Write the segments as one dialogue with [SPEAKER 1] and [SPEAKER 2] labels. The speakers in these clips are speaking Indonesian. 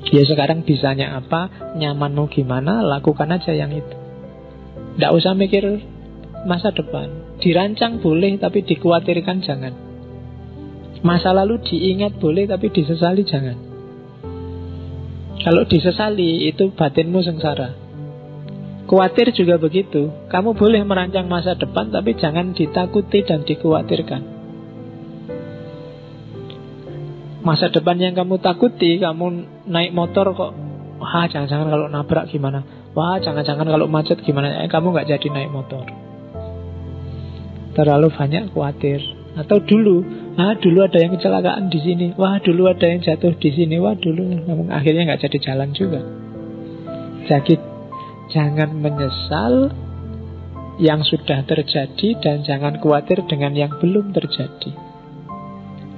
[SPEAKER 1] Ya sekarang bisanya apa, nyamanmu gimana, lakukan aja yang itu. Tidak usah mikir masa depan. Dirancang boleh, tapi dikhawatirkan jangan. Masa lalu diingat boleh, tapi disesali jangan. Kalau disesali, itu batinmu sengsara. Khawatir juga begitu. Kamu boleh merancang masa depan, tapi jangan ditakuti dan dikhawatirkan. Masa depan yang kamu takuti, kamu naik motor kok, wah jangan-jangan kalau nabrak gimana, wah jangan-jangan kalau macet gimana, kamu gak jadi naik motor. Terlalu banyak khawatir. Atau dulu ada yang kecelakaan di sini, wah dulu ada yang jatuh di sini, wah dulu, namun akhirnya nggak jadi jalan juga. Jadi jangan menyesal yang sudah terjadi dan jangan khawatir dengan yang belum terjadi.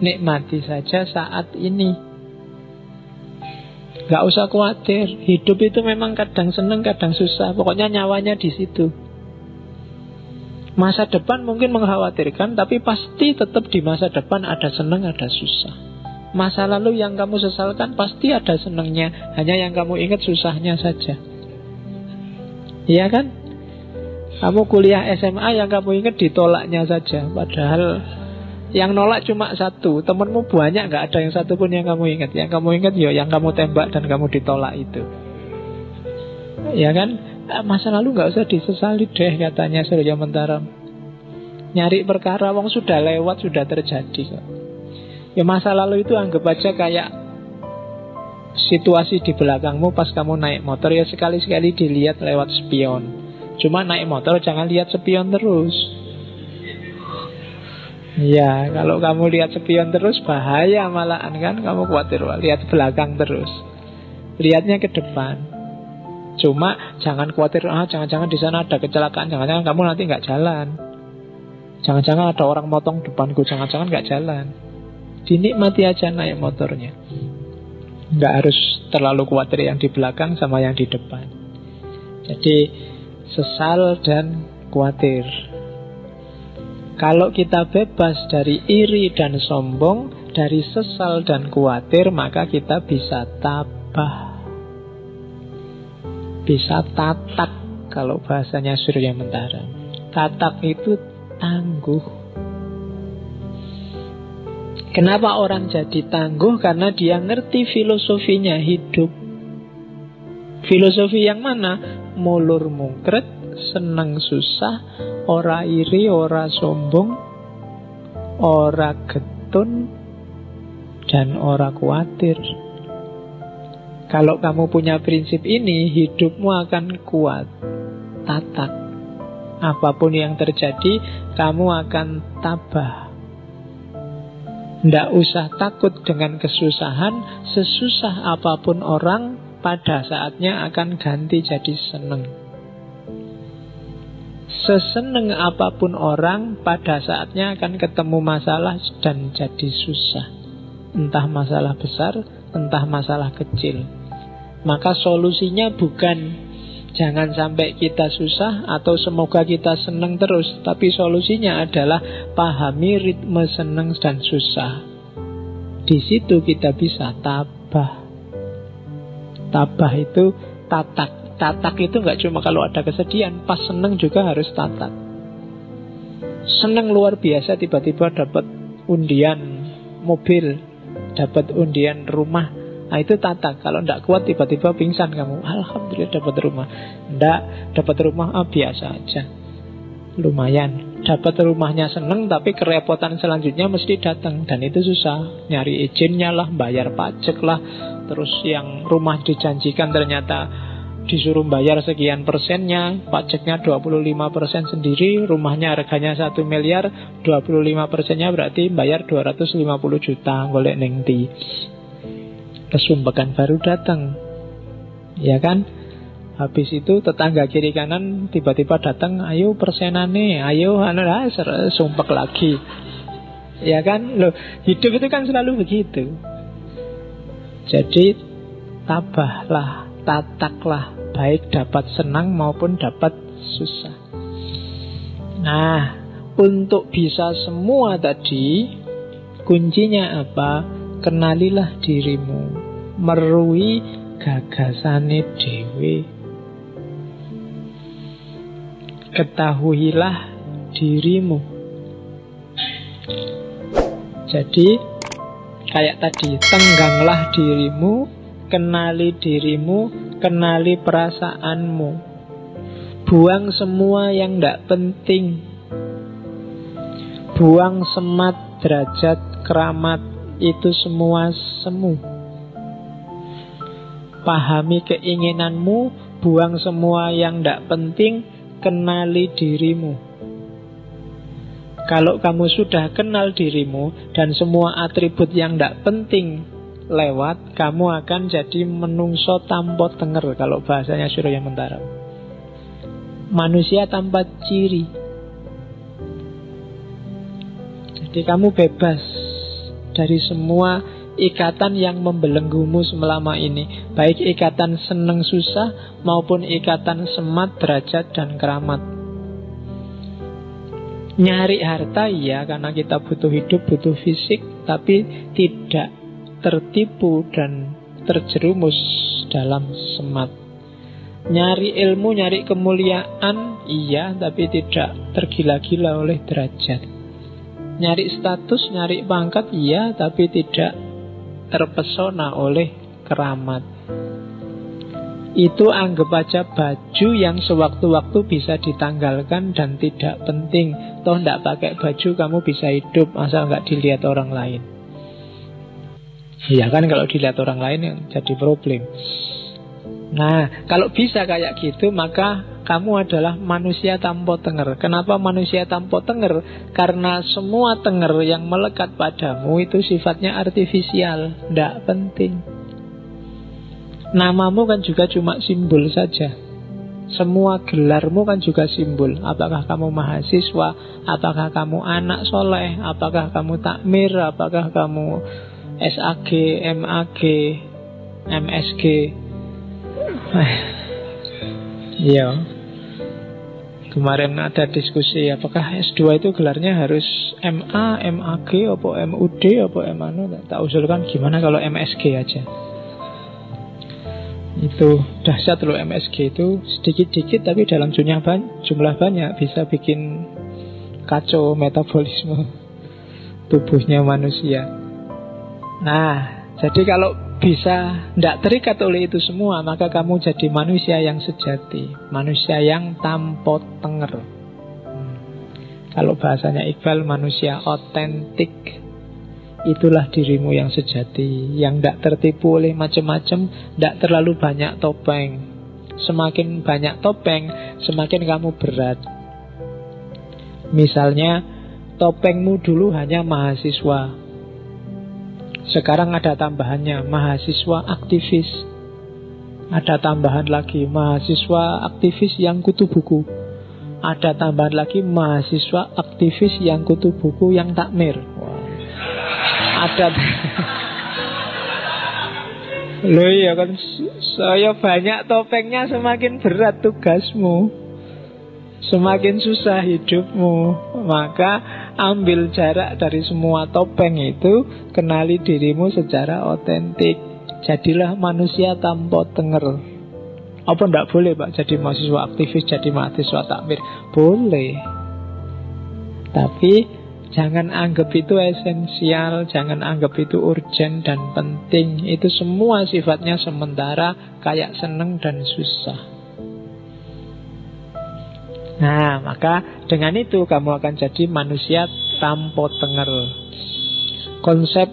[SPEAKER 1] Nikmati saja saat ini. Nggak usah khawatir. Hidup itu memang kadang seneng, kadang susah. Pokoknya nyawanya di situ. Masa depan mungkin mengkhawatirkan, tapi pasti tetap di masa depan ada seneng, ada susah. Masa lalu yang kamu sesalkan pasti ada senengnya, hanya yang kamu ingat susahnya saja. Iya kan? Kamu kuliah SMA yang kamu ingat ditolaknya saja, padahal yang nolak cuma satu, temenmu banyak, gak ada yang satu pun yang kamu ingat. Yang kamu ingat ya yang kamu tembak dan kamu ditolak itu. Ya kan? Masa lalu gak usah disesali deh, katanya Surya Mentara. Nyari perkara wong sudah lewat, sudah terjadi kok. Ya masa lalu itu anggap aja kayak situasi di belakangmu pas kamu naik motor. Ya sekali-sekali dilihat lewat spion. Cuma naik motor jangan lihat spion terus. Ya kalau kamu lihat spion terus bahaya malahan kan. Kamu khawatir, lihat belakang terus. Lihatnya ke depan. Cuma jangan khawatir, jangan-jangan di sana ada kecelakaan, jangan-jangan kamu nanti nggak jalan, jangan-jangan ada orang motong depanku, jangan-jangan nggak jalan. Dinikmati aja naik motornya. Nggak harus terlalu khawatir yang di belakang sama yang di depan. Jadi sesal dan khawatir. Kalau kita bebas dari iri dan sombong, dari sesal dan khawatir, maka kita bisa tabah. Bisa tatak kalau bahasanya Surya Mentara. Tatak itu tangguh. Kenapa orang jadi tangguh? Karena dia ngerti filosofinya hidup. Filosofi yang mana? Mulur mungkret, seneng susah, ora iri, ora sombong, ora getun, dan ora khawatir. Kalau kamu punya prinsip ini, hidupmu akan kuat, tatak. Apapun yang terjadi, kamu akan tabah. Tidak usah takut dengan kesusahan. Sesusah apapun orang, pada saatnya akan ganti jadi seneng. Seseneng apapun orang, pada saatnya akan ketemu masalah dan jadi susah. Entah masalah besar, entah masalah kecil. Maka solusinya bukan jangan sampai kita susah atau semoga kita senang terus, tapi solusinya adalah pahami ritme senang dan susah. Di situ kita bisa tabah. Tabah itu tatak. Tatak itu nggak cuma kalau ada kesedihan, pas senang juga harus tatak. Senang luar biasa tiba-tiba dapat undian mobil, dapat undian rumah. Nah itu tatak. Kalau tidak kuat tiba-tiba pingsan kamu, alhamdulillah dapat rumah. Tidak dapat rumah, biasa aja, lumayan. Dapat rumahnya seneng, tapi kerepotan selanjutnya mesti datang. Dan itu susah, nyari izinnya lah, bayar pajak lah. Terus yang rumah dijanjikan ternyata disuruh bayar sekian persennya, pajaknya 25% sendiri, rumahnya harganya 1 miliar, 25%-nya berarti bayar 250 juta, golek neng ti. Kesumpekan baru datang, ya kan? Habis itu tetangga kiri kanan tiba-tiba datang, ayo persenane, ayo sumpek lagi, ya kan? Loh, hidup itu kan selalu begitu. Jadi tabahlah, tataklah, baik dapat senang maupun dapat susah. Nah, untuk bisa semua tadi, kuncinya apa? Kenalilah dirimu. meruhi gagasane dhewe. Ketahuilah dirimu. Jadi kayak tadi, tengganglah dirimu, kenali dirimu, kenali perasaanmu. Buang semua yang tidak penting. Buang semat, derajat, keramat, itu semua semu. Pahami keinginanmu, buang semua yang tidak penting, kenali dirimu. Kalau kamu sudah kenal dirimu dan semua atribut yang tidak penting lewat, kamu akan jadi menungso tanpa tenger, kalau bahasanya Surya Mentara. Manusia tanpa ciri. Jadi kamu bebas dari semua ikatan yang membelenggumu selama ini, baik ikatan seneng susah maupun ikatan semat, derajat, dan keramat. Nyari harta iya, karena kita butuh hidup, butuh fisik, tapi tidak tertipu dan terjerumus dalam semat. Nyari ilmu, nyari kemuliaan iya, tapi tidak tergila-gila oleh derajat. Nyari status, nyari pangkat iya, tapi tidak terpesona oleh keramat. Itu anggap aja baju yang sewaktu-waktu bisa ditanggalkan dan tidak penting. Toh tidak pakai baju kamu bisa hidup asal nggak dilihat orang lain. Iya kan, kalau dilihat orang lain yang jadi problem. Nah, kalau bisa kayak gitu, maka kamu adalah manusia tanpa tenger. Kenapa manusia tanpa tenger? Karena semua tenger yang melekat padamu itu sifatnya artifisial, tidak penting. Namamu kan juga cuma simbol saja. Semua gelarmu kan juga simbol. Apakah kamu mahasiswa, apakah kamu anak soleh, apakah kamu takmir, apakah kamu SAG, MAG, MSG. Iya. Kemarin ada diskusi apakah S2 itu gelarnya harus MA, MAG, apa MUD, apa MANU. Tak usulkan gimana kalau MSG aja. Itu dahsyat loh, MSG itu sedikit-dikit tapi dalam jumlah banyak bisa bikin kacau metabolisme tubuhnya manusia. Nah, jadi kalau bisa tidak terikat oleh itu semua, maka kamu jadi manusia yang sejati, manusia yang tanpa tenger. Kalau bahasanya Iqbal, manusia otentik. Itulah dirimu yang sejati, yang tidak tertipu oleh macam-macam, tidak terlalu banyak topeng. Semakin banyak topeng, semakin kamu berat. Misalnya, topengmu dulu hanya mahasiswa, sekarang ada tambahannya, mahasiswa aktivis. Ada tambahan lagi, mahasiswa aktivis yang kutu buku. Ada tambahan lagi, mahasiswa aktivis yang kutu buku yang takmir. Ada loh ya kan, saya banyak topengnya semakin berat tugasmu, semakin susah hidupmu. Maka ambil jarak dari semua topeng itu, kenali dirimu secara otentik. Jadilah manusia tanpa tenger. Apa ndak boleh Pak jadi mahasiswa aktivis, jadi mahasiswa takmir? Boleh. Tapi jangan anggap itu esensial, jangan anggap itu urgent dan penting. Itu semua sifatnya sementara, kayak seneng dan susah. Nah, maka dengan itu kamu akan jadi manusia tanpa tenger. Konsep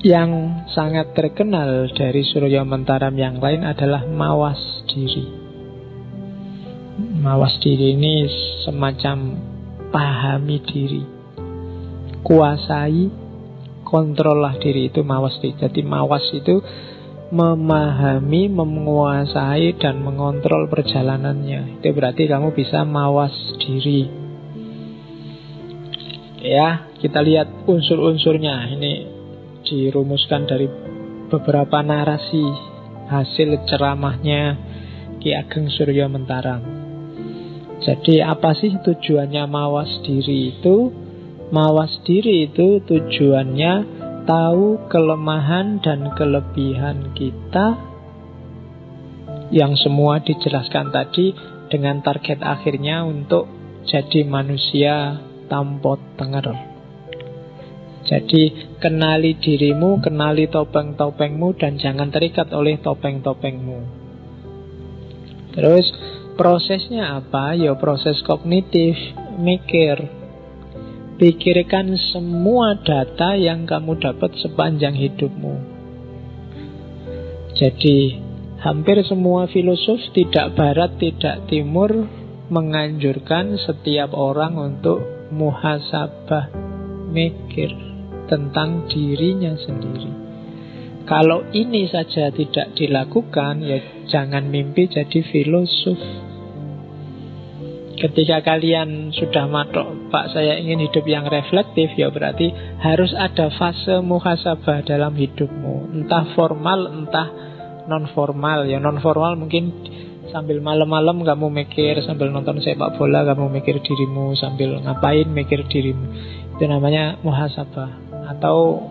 [SPEAKER 1] yang sangat terkenal dari Surya Mentaram yang lain adalah mawas diri. Mawas diri ini semacam pahami diri, kuasai, kontrollah diri, itu mawas diri. Jadi mawas itu memahami, menguasai, dan mengontrol perjalanannya. Itu berarti kamu bisa mawas diri. Ya, kita lihat unsur-unsurnya. Ini dirumuskan dari beberapa narasi hasil ceramahnya Ki Ageng Surya Mentaram. Jadi apa sih tujuannya mawas diri itu? Mawas diri itu tujuannya tahu kelemahan dan kelebihan kita, yang semua dijelaskan tadi, dengan target akhirnya untuk jadi manusia tanpa tenger. Jadi kenali dirimu, kenali topeng-topengmu, dan jangan terikat oleh topeng-topengmu. Terus prosesnya apa? Ya proses kognitif, mikir. Pikirkan semua data yang kamu dapat sepanjang hidupmu. Jadi hampir semua filosof, tidak barat, tidak timur, menganjurkan setiap orang untuk muhasabah, mikir tentang dirinya sendiri. Kalau ini saja tidak dilakukan, ya jangan mimpi jadi filosof. Ketika kalian sudah matok, Pak saya ingin hidup yang reflektif, ya berarti harus ada fase muhasabah dalam hidupmu. Entah formal, entah non-formal. Ya non-formal mungkin sambil malam-malam kamu mikir, sambil nonton sepak bola kamu mikir dirimu, sambil ngapain mikir dirimu. Itu namanya muhasabah. Atau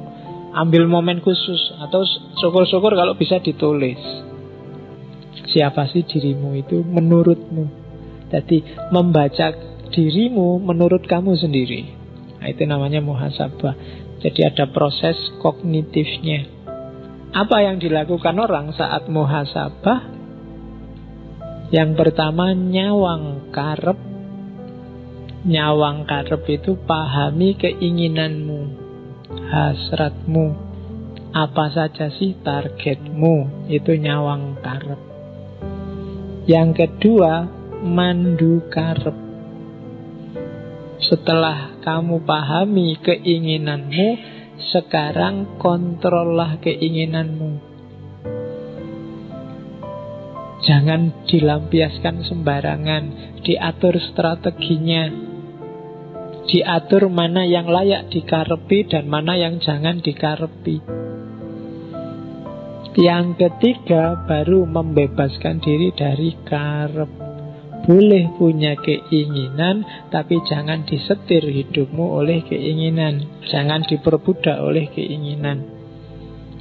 [SPEAKER 1] ambil momen khusus, atau syukur-syukur kalau bisa ditulis. Siapa sih dirimu itu menurutmu? Jadi membaca dirimu menurut kamu sendiri. Nah, itu namanya muhasabah. Jadi ada proses kognitifnya. Apa yang dilakukan orang saat muhasabah? Yang pertama, nyawang karep. Nyawang karep itu pahami keinginanmu, hasratmu. Apa saja sih targetmu? Itu nyawang karep. Yang kedua, mandu karep. Setelah kamu pahami keinginanmu, sekarang kontrollah keinginanmu. Jangan dilampiaskan sembarangan, diatur strateginya, diatur mana yang layak dikarepi dan mana yang jangan dikarepi. Yang ketiga, baru membebaskan diri dari karep. Boleh punya keinginan, tapi jangan disetir hidupmu oleh keinginan. Jangan diperbudak oleh keinginan.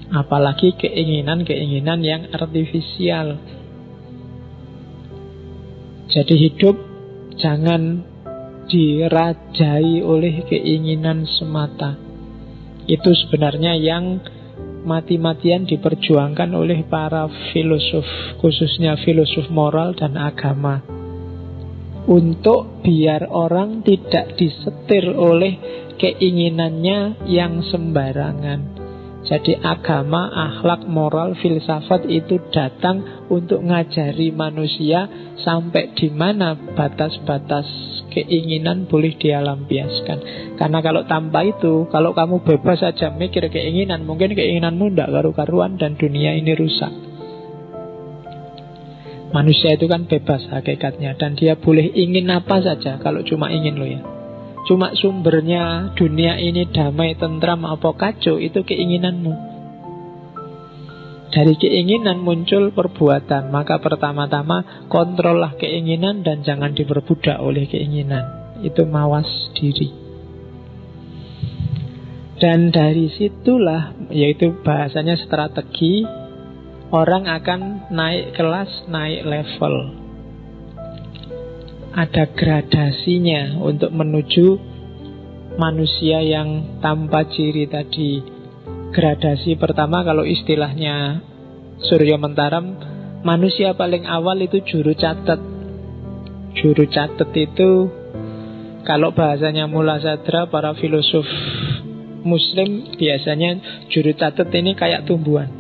[SPEAKER 1] Apalagi keinginan-keinginan yang artifisial. Jadi hidup jangan dirajai oleh keinginan semata. Itu sebenarnya yang mati-matian diperjuangkan oleh para filosof, khususnya filosof moral dan agama, untuk biar orang tidak disetir oleh keinginannya yang sembarangan. Jadi agama, akhlak, moral, filsafat itu datang untuk ngajari manusia sampai di mana batas-batas keinginan boleh dia lampiaskan. Karena kalau tanpa itu, kalau kamu bebas saja mikir keinginan, mungkin keinginanmu tidak karu-karuan dan dunia ini rusak. Manusia itu kan bebas hakikatnya, dan dia boleh ingin apa saja kalau cuma ingin loh ya. Cuma sumbernya dunia ini damai, tentram, apa kacau, itu keinginanmu. Dari keinginan muncul perbuatan. Maka pertama-tama kontrollah keinginan dan jangan diperbudak oleh keinginan. Itu mawas diri. Dan dari situlah, yaitu bahasanya strategi, orang akan naik kelas, naik level. Ada gradasinya untuk menuju manusia yang tanpa ciri tadi. Gradasi pertama, kalau istilahnya Surya Mentaram, manusia paling awal itu juru catat. Juru catat itu, kalau bahasanya Mula Sadra, para filosof Muslim biasanya juru catat ini kayak tumbuhan.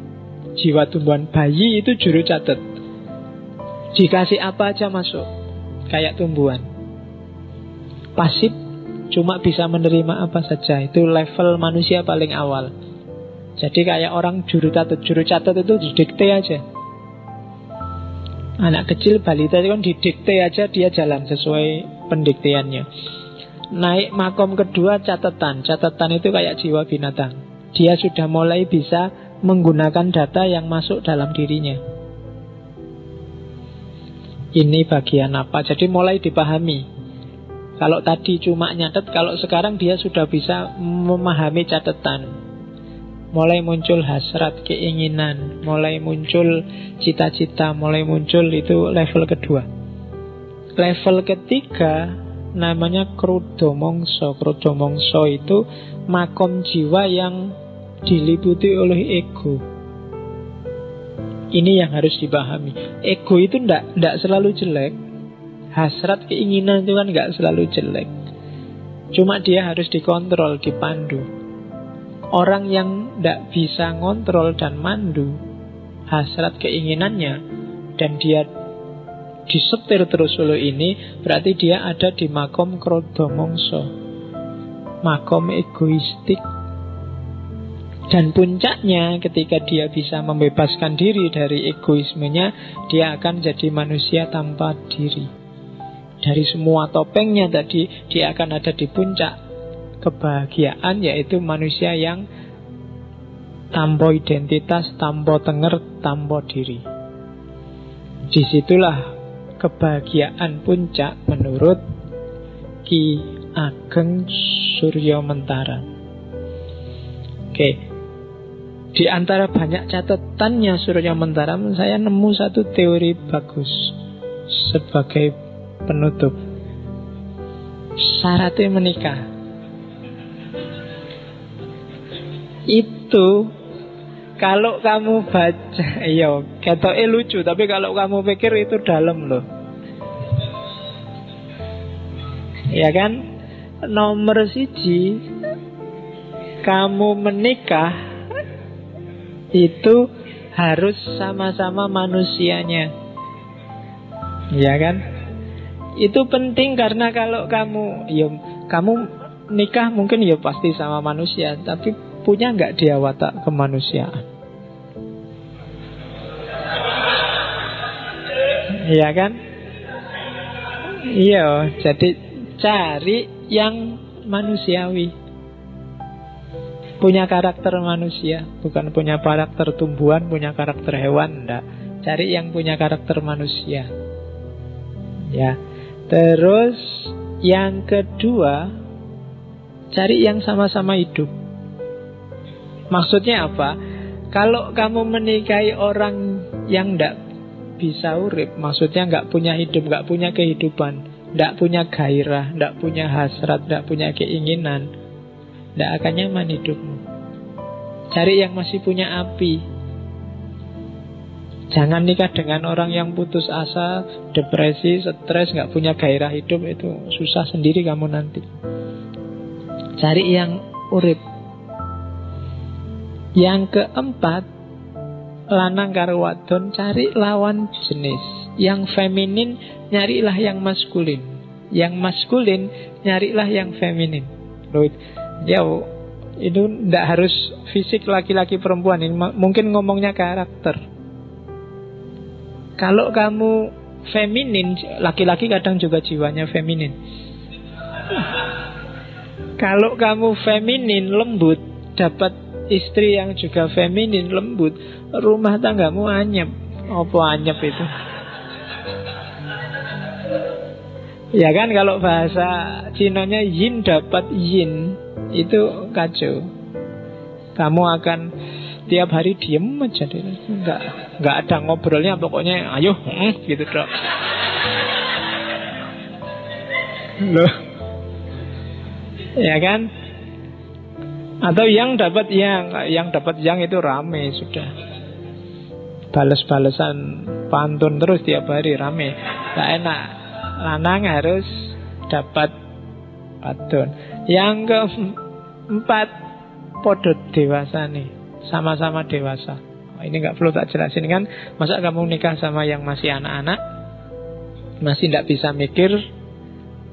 [SPEAKER 1] Jiwa tumbuhan, bayi itu juru catat. Dikasih apa aja masuk, kayak tumbuhan. Pasif, cuma bisa menerima apa saja. Itu level manusia paling awal. Jadi kayak orang juru catat. Juru catat itu didikte aja. Anak kecil, balita itu kan didikte aja, dia jalan sesuai pendikteannya. Naik makom kedua, catatan. Catatan itu kayak jiwa binatang. Dia sudah mulai bisa menggunakan data yang masuk dalam dirinya. Ini bagian apa? Jadi mulai dipahami. Kalau tadi cuma nyatet, kalau sekarang dia sudah bisa memahami catatan. mulai muncul hasrat, keinginan, mulai muncul cita-cita, mulai muncul, itu level kedua. Level ketiga namanya krudo mongso. Krudo mongso itu makom jiwa yang diliputi oleh ego. Ini yang harus dipahami. Ego itu ndak selalu jelek. Hasrat, keinginan itu kan nggak selalu jelek. Cuma dia harus dikontrol, dipandu. Orang yang tidak bisa ngontrol dan mandu hasrat keinginannya, dan dia disetir terus oleh ini, berarti dia ada di makom krodho mongso, makom egoistik. Dan puncaknya ketika dia bisa membebaskan diri dari egoismenya, dia akan jadi manusia tanpa diri. Dari semua topengnya tadi, dia akan ada di puncak kebahagiaan, yaitu manusia yang tanpa identitas, tanpa tenger, tanpa diri. Disitulah kebahagiaan puncak menurut Ki Ageng Suryo Mentara. Oke, di antara banyak catatannya Suryo Mentara, saya nemu satu teori bagus sebagai penutup. Syaratnya menikah itu, kalau kamu baca, iya, ketoknya lucu, tapi kalau kamu pikir itu dalam loh. Ya kan? Nomor 1, kamu menikah itu harus sama-sama manusianya. Ya kan? Itu penting karena kalau kamu nikah mungkin ya pasti sama manusia, tapi punya nggak dia watak kemanusiaan? Iya kan? Iya, jadi cari yang manusiawi, punya karakter manusia, bukan punya karakter tumbuhan, punya karakter hewan, enggak. Cari yang punya karakter manusia. Ya. Terus yang kedua, cari yang sama-sama hidup. Maksudnya apa? Kalau kamu menikahi orang yang tidak bisa urip, maksudnya nggak punya hidup, nggak punya kehidupan, nggak punya gairah, nggak punya hasrat, nggak punya keinginan, nggak akan nyaman hidupmu. Cari yang masih punya api. Jangan nikah dengan orang yang putus asa, depresi, stres, nggak punya gairah hidup. Itu susah sendiri kamu nanti. Cari yang urip. Yang keempat, lanang karo wadon, cari lawan jenis. Yang feminin, nyarilah yang maskulin. Yang maskulin, nyarilah yang feminin. Loh, ya, itu tidak harus fisik laki-laki perempuan. Ini mungkin ngomongnya karakter. Kalau kamu feminin, laki-laki kadang juga jiwanya feminin. Kalau kamu feminin, lembut, dapat istri yang juga feminin, lembut, rumah tanggamu anyep. Apa anyep itu? Ya kan, kalau bahasa Cinonya yin dapat yin, itu kacau. Kamu akan tiap hari diem aja, nggak ada ngobrolnya, pokoknya ayo gitu dok. Loh, ya kan? Atau yang dapat yang itu rame sudah, bales-balesan pantun terus tiap hari, rame, gak enak. Lanang harus dapat wadon. Yang keempat, podo dewasa nih, sama-sama dewasa. Ini gak perlu tak jelasin kan. Masa kamu nikah sama yang masih anak-anak, masih tidak bisa mikir,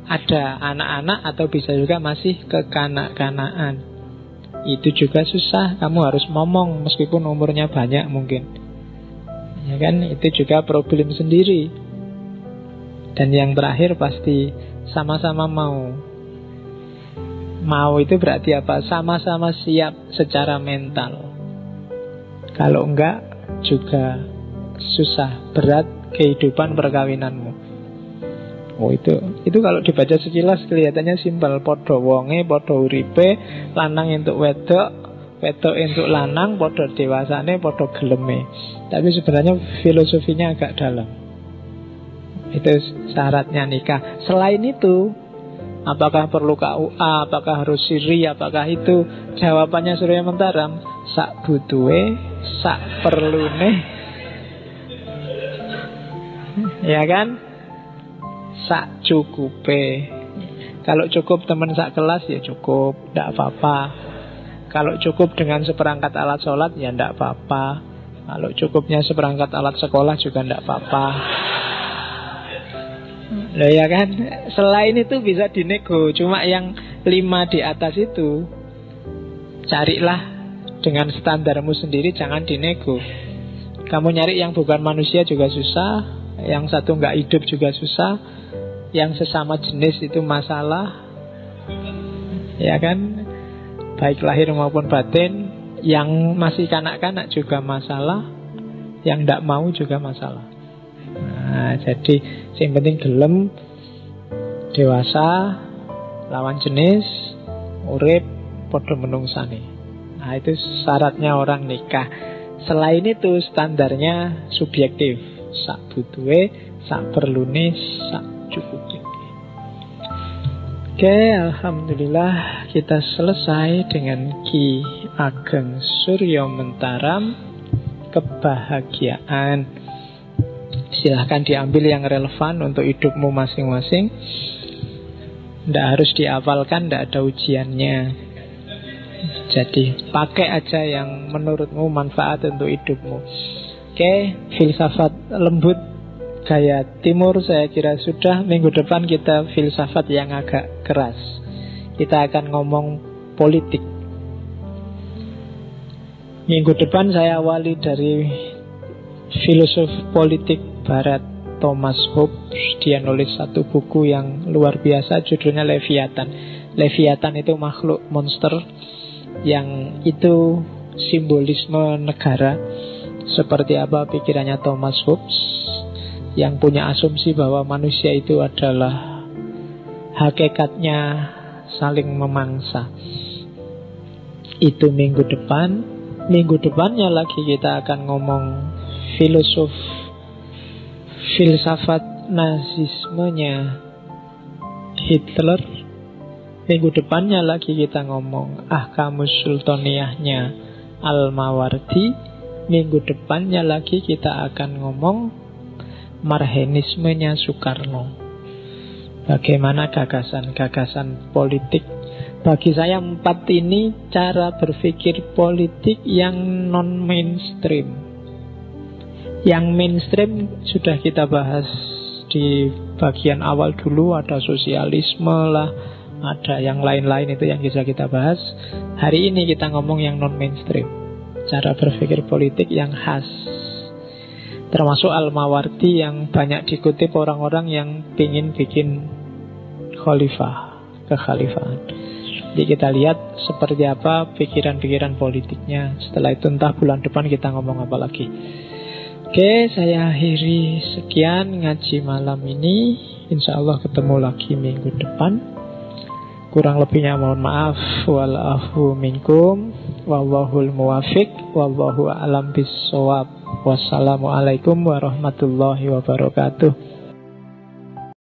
[SPEAKER 1] ada anak-anak, atau bisa juga masih kekanak-kanaan. Itu juga susah, kamu harus ngomong meskipun umurnya banyak mungkin. Ya kan, itu juga problem sendiri. Dan yang terakhir pasti sama-sama mau. Mau itu berarti apa? Sama-sama siap secara mental. Kalau enggak juga susah, berat kehidupan perkawinanmu. Oh, itu kalau dibaca sekilas kelihatannya simpel. Podo wonge, podo uripe, lanang entuk wedok, wedok entuk lanang padha dewasane, padha geleme. Tapi sebenarnya filosofinya agak dalam. Itu syaratnya nikah. Selain itu, apakah perlu KUA, apakah harus siri, apakah itu? Jawabannya Surya Mentaram, sak butuhe, sak perlune. Ya kan? Sak cukupe. Kalau cukup teman sak kelas ya cukup, tidak apa-apa. Kalau cukup dengan seperangkat alat sholat ya tidak apa-apa. Kalau cukupnya seperangkat alat sekolah juga tidak apa-apa. Nah ya kan, selain itu bisa dinego. Cuma yang 5 di atas itu carilah dengan standarmu sendiri, jangan dinego. Kamu nyari yang bukan manusia juga susah, yang satu nggak hidup juga susah, yang sesama jenis itu masalah. Ya kan, baik lahir maupun batin. Yang masih kanak-kanak juga masalah, yang tidak mau juga masalah. Nah, jadi yang penting gelem, dewasa, lawan jenis, urip, podo menungsane. Nah, itu syaratnya orang nikah. Selain itu standarnya subjektif. Sak butuhe, sak perlune, sak cukupe. Oke, alhamdulillah kita selesai dengan Ki Ageng Surya Mentaram, kebahagiaan. Silahkan diambil yang relevan untuk hidupmu masing-masing. Tidak harus dihafalkan, tidak ada ujiannya. Jadi pakai aja yang menurutmu manfaat untuk hidupmu. Oke, filsafat lembut gaya timur saya kira sudah. Minggu depan kita filsafat yang agak keras. Kita akan ngomong politik. Minggu depan saya awali dari filosof politik Barat Thomas Hobbes. Dia nulis satu buku yang luar biasa, judulnya Leviathan. Leviathan itu makhluk monster yang itu simbolisme negara. Seperti apa pikirannya Thomas Hobbes, yang punya asumsi bahwa manusia itu adalah hakikatnya saling memangsa. Itu minggu depan. Minggu depannya lagi kita akan ngomong filsafat nazismenya Hitler. Minggu depannya lagi kita ngomong Ahkamus Sultaniyahnya Al-Mawardi. Minggu depannya lagi kita akan ngomong Marxismenya Soekarno. Bagaimana gagasan-gagasan politik. Bagi saya 4 ini cara berpikir politik yang non-mainstream. Yang mainstream sudah kita bahas di bagian awal dulu. Ada sosialisme lah, ada yang lain-lain itu yang bisa kita bahas. Hari ini kita ngomong yang non-mainstream, cara berpikir politik yang khas. Termasuk Al-Mawardi yang banyak dikutip orang-orang yang ingin bikin khalifah, kekhalifahan. Jadi kita lihat seperti apa pikiran-pikiran politiknya. Setelah itu entah bulan depan kita ngomong apa lagi. Oke, saya akhiri sekian ngaji malam ini. Insya Allah ketemu lagi minggu depan. Kurang lebihnya mohon maaf. Walafu minkum. Wallahul muwafiq. Wallahu a'lam bissawab. Wassalamualaikum warahmatullahi wabarakatuh.